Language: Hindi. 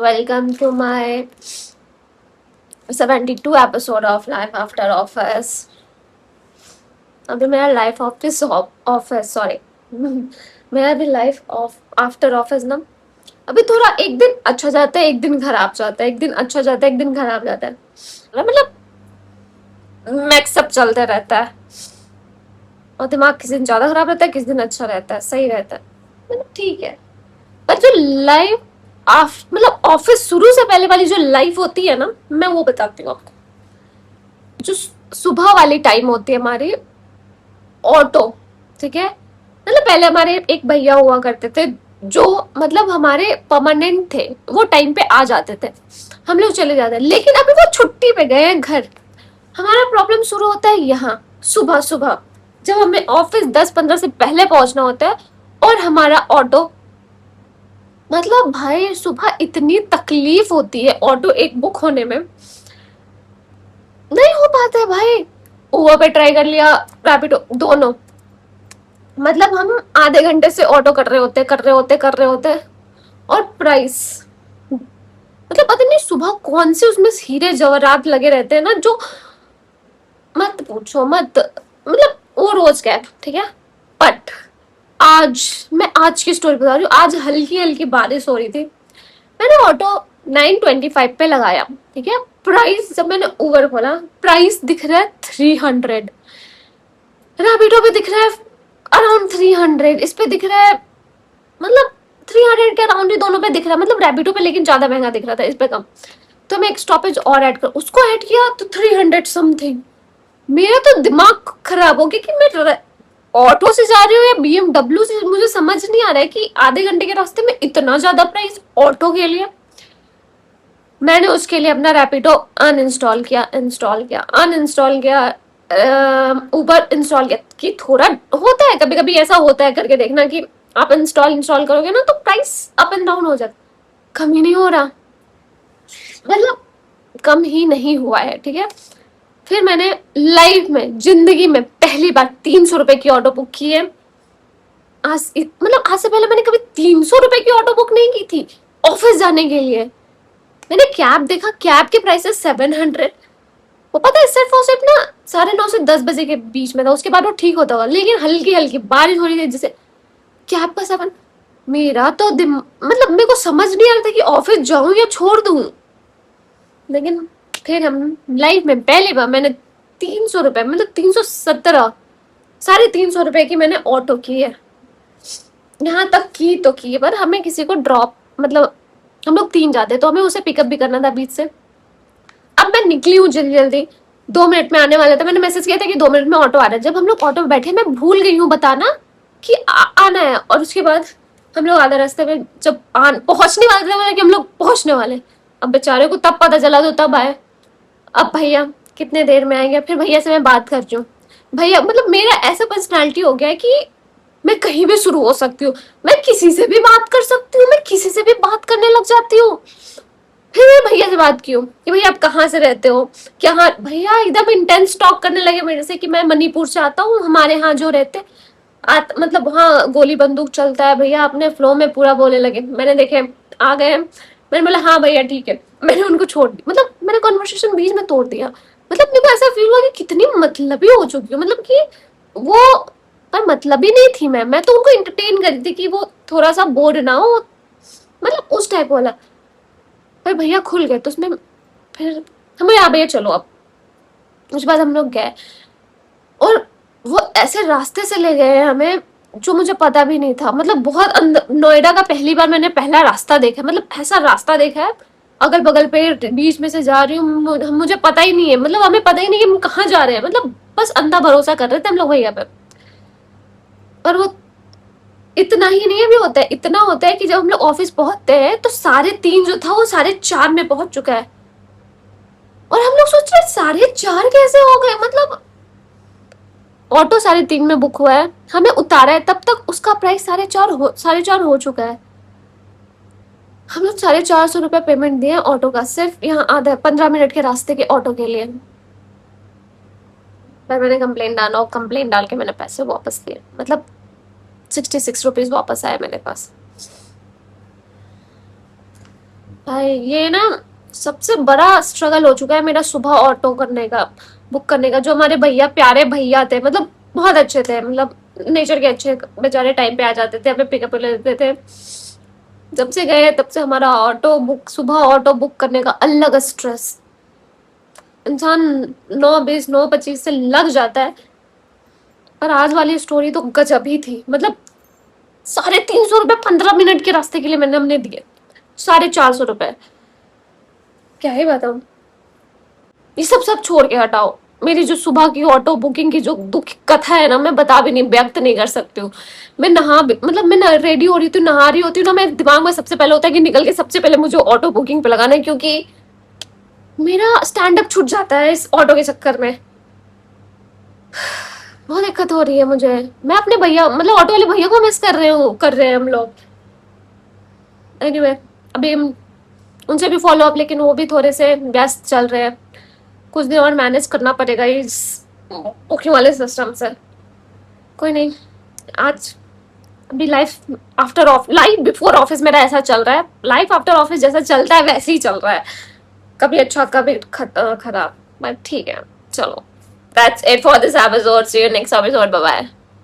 Welcome to my 72 episode of Life After Office. अभी मेरा लाइफ ऑफिस सॉरी मेरा अभी लाइफ ऑफ आफ्टर ऑफिस ना अभी थोड़ा एक दिन अच्छा जाता है, एक दिन खराब जाता है, एक दिन अच्छा जाता है, एक दिन खराब जाता है, मतलब मिक्सअप चलते रहता है और दिमाग किसी दिन ज्यादा खराब रहता है, किसी दिन अच्छा रहता है, सही रहता है, मतलब ठीक है। पर जो लाइफ मतलब ऑफिस शुरू से पहले वाली जो लाइफ होती है ना, मैं वो बताती हूँ आपको। जो सुबह वाली टाइम होती है हमारी ऑटो, ठीक है, मतलब पहले हमारे एक भैया हुआ करते थे जो मतलब हमारे परमानेंट थे, वो टाइम पे आ जाते थे, हम लोग चले जाते हैं, लेकिन अभी वो छुट्टी पे गए हैं घर। हमारा प्रॉब्लम शुरू होता है यहाँ सुबह सुबह, जब हमें ऑफिस 10-15 से पहले पहुंचना होता है और हमारा ऑटो, मतलब भाई सुबह इतनी तकलीफ होती है ऑटो एक बुक होने में, नहीं हो पाता है भाई। उबर पे ट्राई कर लिया, रैपिडो, दोनों, मतलब हम आधे घंटे से ऑटो कर रहे होते और प्राइस, मतलब पता नहीं सुबह कौन से उसमें हीरे जवाहरात लगे रहते हैं ना, जो मत पूछो मत, मतलब वो रोज का है, ठीक है। बट मैं आज की स्टोरी बता रही हूँ। आज हल्की हल्की बारिश हो रही थी, मैंने ऑटो 925 पे लगाया, ठीक है। प्राइस जब मैंने उबर खोला, प्राइस दिख रहा है 300, रैपिडो पे दिख रहा है अराउंड 300, इस पे दिख रहा है मतलब 300 के अराउंड ही दोनों पे दिख रहा है, मतलब रैपिडो पे लेकिन ज्यादा महंगा दिख रहा था, इस पे कम। तो मैं एक स्टॉपेज और ऐड कर, उसको ऐड किया तो 300 समथिंग। मेरा तो दिमाग खराब हो गया कि मैं ऑटो से जा रही हूँ या BMW से, मुझे समझ नहीं आ रहा है कि आधे घंटे के रास्ते में इतना ज्यादा प्राइस ऑटो के लिए। मैंने उसके लिए अपना रैपिडो अनइंस्टॉल किया, इंस्टॉल किया, अनइंस्टॉल किया, उबर इंस्टॉल किया, कि थोड़ा होता है कभी कभी ऐसा होता है, करके देखना कि आप इंस्टॉल करोगे ना तो प्राइस अप एंड डाउन हो जाता, कम ही नहीं हो रहा, मतलब कम ही नहीं हुआ है, ठीक है। फिर मैंने लाइफ में जिंदगी में पहली बार 300 रुपए की ऑटो बुक की है। मतलब आज से पहले मैंने कभी 300 रुपए की ऑटो बुक नहीं की थी ऑफिस जाने के लिए। मैंने कैब देखा, कैब के प्राइसेस 700, वो पता है सिर्फ और सिर्फ ना 9:30 से 10 बजे के बीच में था, उसके बाद वो ठीक होता होगा, लेकिन हल्की हल्की बारिश हो रही थी जिससे कैब का 7। मेरा तो मतलब मेरे को समझ नहीं आ रहा था कि ऑफिस जाऊं या छोड़ दूं, लेकिन फिर हम लाइफ में पहली बार मैंने 300 रुपए, मतलब 317, 350 रुपए की मैंने ऑटो की है। यहाँ तक की तो की, पर हमें किसी को ड्रॉप, मतलब हम लोग 3 जाते तो हमें उसे पिकअप भी करना था बीच से। अब मैं निकली हूँ जल्दी जल्दी, 2 मिनट में आने वाला था, मैंने मैसेज किया था कि 2 मिनट में ऑटो आ रहा है। जब हम लोग ऑटो में बैठे, मैं भूल गई हूँ बताना कि आना है, और उसके बाद हम लोग आधे रास्ते में जब पहुंचने वाले थे कि हम लोग पहुंचने वाले, अब बेचारे को तब पता चला तो तब आए। अब भैया कितने देर में आएंगे, फिर भैया से मैं बात कर रही हूँ। भैया मतलब मेरा ऐसा पर्सनैलिटी हो गया है कि मैं कहीं भी शुरू हो सकती हूँ, मैं किसी से भी बात कर सकती हूँ, मैं किसी से भी बात करने लग जाती हूँ। फिर मैं भैया से बात की हूँ कि भैया आप कहाँ से रहते हो, क्या, हाँ भैया एकदम इंटेंस टॉक करने लगे मेरे से कि मैं मणिपुर से आता हूँ, हमारे यहाँ जो रहते मतलब हाँ गोली बंदूक चलता है भैया, अपने फ्लो में पूरा बोलने लगे। मैंने देखे आ गए, मैंने बोला हाँ भैया ठीक है, मैंने उनको छोड़ दिया, मतलब मैंने कॉन्वर्सेशन बीच में तोड़ दिया। मतलब मेरे को ऐसा फील हुआ कि कितनी मतलबी हो चुकी हूँ, मतलब कि वो, पर मतलबी नहीं थी मैं तो उनको इंटरटेन कर रही थी कि वो थोड़ा सा बोर ना हो, मतलब उस टाइप वाला। फिर भैया खुल गए तो उसमें फिर हमें यहाँ भैया चलो अब, उसके बाद हम लोग गए और वो ऐसे रास्ते से ले गए हमें जो मुझे पता भी नहीं था, मतलब बहुत अंदर नोएडा का पहली बार मैंने पहला रास्ता देखा, मतलब ऐसा रास्ता देखा है अगल बगल पे बीच में से जा रही हूँ, मुझे पता ही नहीं है, मतलब हमें पता ही नहीं कि हम कहाँ जा रहे हैं, मतलब बस अंधा भरोसा कर रहे थे हम लोग भैया पे। और वो इतना ही नहीं भी होता है, इतना होता है कि जब हम लोग ऑफिस पहुंचते हैं तो 3:30 जो था वो 4:30 में पहुंच चुका है, और हम लोग सोच रहे 4:30 कैसे हो गए, मतलब ऑटो 3:30 में बुक हुआ है, हमें उतारा है तब तक उसका प्राइस 4:30 हो चुका है। हम लोग 450 रुपए पेमेंट दिए ऑटो का, सिर्फ यहाँ आधा 15 मिनट के रास्ते के ऑटो के लिए। पर मैंने कंप्लेन डाल के मैंने पैसे वापस लिए, मतलब 66 रुपीज वापस आए मेरे पास। भाई ये ना सबसे बड़ा स्ट्रगल हो चुका है मेरा, सुबह ऑटो करने का, बुक करने का। जो हमारे भैया, प्यारे भैया थे, मतलब बहुत अच्छे थे, मतलब नेचर के अच्छे, बेचारे टाइम पे आ जाते थे, हमें पिकअप ले लेते थे। जब से गए तब से हमारा ऑटो बुक, सुबह ऑटो बुक करने का अलग स्ट्रेस। इंसान 9:20 9:25 से लग जाता है। पर आज वाली स्टोरी तो गजब ही थी, मतलब 350 रुपए 15 मिनट के रास्ते के लिए मैंने हमने दिए, 450 रुपए। क्या ही बताऊं। ये सब सब छोड़ के हटाओ, मेरी जो सुबह की ऑटो बुकिंग की जो दुख कथा है ना, मैं बता भी नहीं, व्यक्त नहीं कर सकती हूँ। मैं मतलब मैं रेडी हो रही थी, नहा रही होती हूँ ना, मेरे दिमाग में सबसे पहले होता है कि निकल के सबसे पहले मुझे ऑटो बुकिंग पे लगाना है, क्योंकि मेरा स्टैंड अप छूट जाता है इस ऑटो के चक्कर में। बहुत दिक्कत हो रही है मुझे। मैं अपने भैया, मतलब ऑटो वाले भैया को मिस कर रहे हैं हम लोग। एनीवे अभी हम उनसे भी फॉलो अप, लेकिन वो भी थोड़े से व्यस्त चल रहे हैं। कुछ दिन और मैनेज करना पड़ेगा इस बुकिंग वाले सिस्टम से। कोई नहीं। आज अभी life after of, life before office मेरा ऐसा चल रहा है, लाइफ आफ्टर ऑफिस जैसा चलता है वैसे ही चल रहा है। कभी अच्छा कभी खराब, बट ठीक है। चलो, that's it for this episode, see you next episode, bye bye.